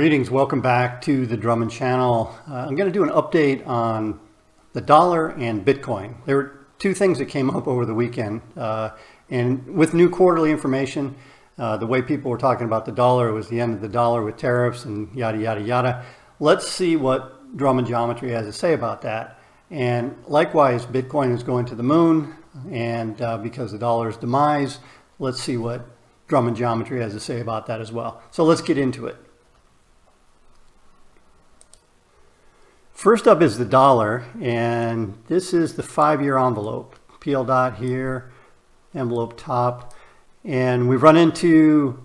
Greetings, welcome back to the Drummond channel. I'm going to do an update on the dollar and Bitcoin. There were two things that came up over the weekend, and with new quarterly information, the way people were talking about the dollar, it was the end of the dollar with tariffs and yada, yada, yada. Let's see what Drummond Geometry has to say about that. And likewise, Bitcoin is going to the moon, and because the dollar's demise, let's see what Drummond Geometry has to say about that as well. So let's get into it. First up is the dollar, and this is the 5-year envelope. PL dot here, envelope top, and we've run into,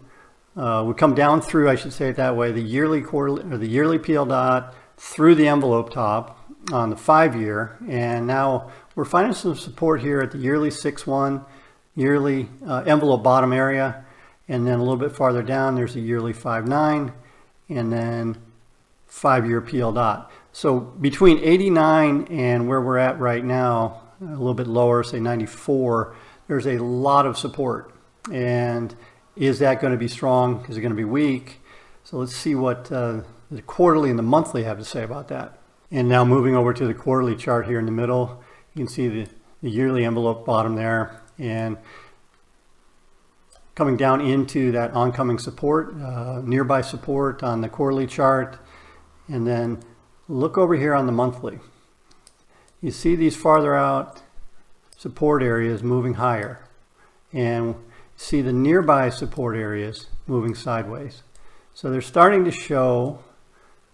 we come down through, I should say it that way, the yearly quarterly or the yearly PL dot through the envelope top on the 5-year, and now we're finding some support here at the yearly 6-1, yearly envelope bottom area, and then a little bit farther down there's a yearly 5-9, and then 5-year PL dot. So between 89 and where we're at right now, a little bit lower, say 94, there's a lot of support. And is that going to be strong? Is it going to be weak? So let's see what the quarterly and the monthly have to say about that. And now moving over to the quarterly chart here in the middle, you can see the yearly envelope bottom there, and coming down into that oncoming support, nearby support on the quarterly chart. And then look over here on the monthly. You see these farther out support areas moving higher, and see the nearby support areas moving sideways. So they're starting to show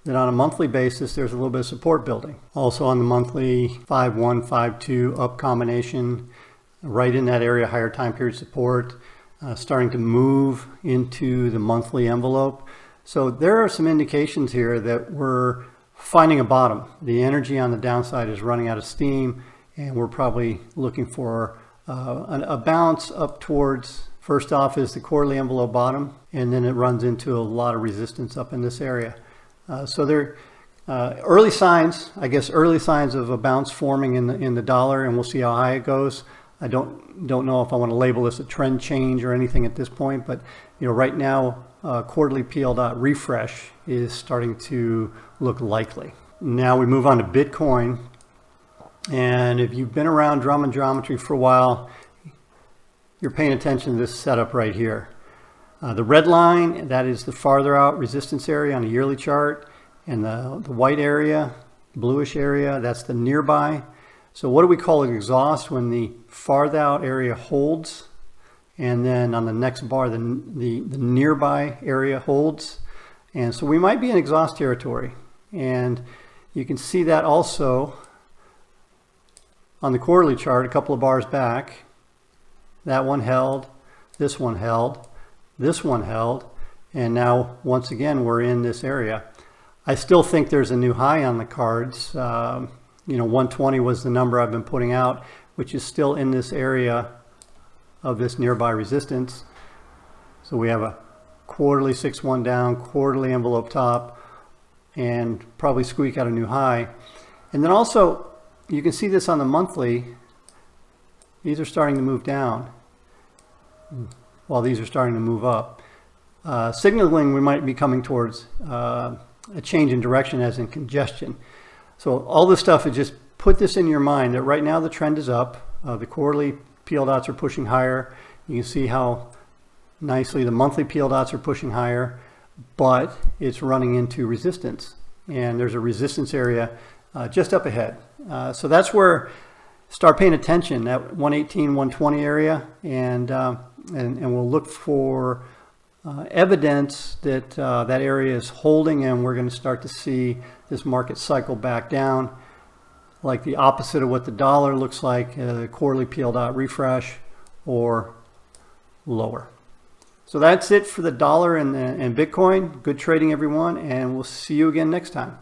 that on a monthly basis there's a little bit of support building. Also on the monthly, 5-1, 5-2 up combination right in that area, higher time period support, starting to move into the monthly envelope. So there are some indications here that we're finding a bottom. The energy on the downside is running out of steam, and we're probably looking for a bounce up towards, first off is the quarterly envelope bottom, and then it runs into a lot of resistance up in this area. So there early signs, I guess early signs of a bounce forming in the dollar, and we'll see how high it goes. I don't know if I want to label this a trend change or anything at this point, but you know, right now quarterly PL dot refresh is starting to look likely. Now we move on to Bitcoin, and if you've been around Drummond Geometry for a while, you're paying attention to this setup right here. The red line, that is the farther out resistance area on a yearly chart, and the white area, bluish area, that's the nearby. So what do we call an exhaust? When the farther out area holds, and then on the next bar the nearby area holds. And so we might be in exhaust territory, and you can see that also on the quarterly chart a couple of bars back. That one held, this one held, this one held, and now once again we're in this area. I still think there's a new high on the cards. You know, 120 was the number I've been putting out, which is still in this area of this nearby resistance. So we have a quarterly 6-1 down, quarterly envelope top, and probably squeak out a new high. And then also you can see this on the monthly. These are starting to move down while these are starting to move up, signaling we might be coming towards a change in direction, as in congestion. So all this stuff is just put this in your mind that right now the trend is up. The quarterly PL dots are pushing higher. You can see how nicely the monthly PL dots are pushing higher, but it's running into resistance, and there's a resistance area just up ahead. So that's where start paying attention, that 118, 120 area, and we'll look for evidence that that area is holding, and we're going to start to see this market cycle back down, like the opposite of what the dollar looks like, quarterly PL dot refresh, or lower. So that's it for the dollar and Bitcoin. Good trading, everyone, and we'll see you again next time.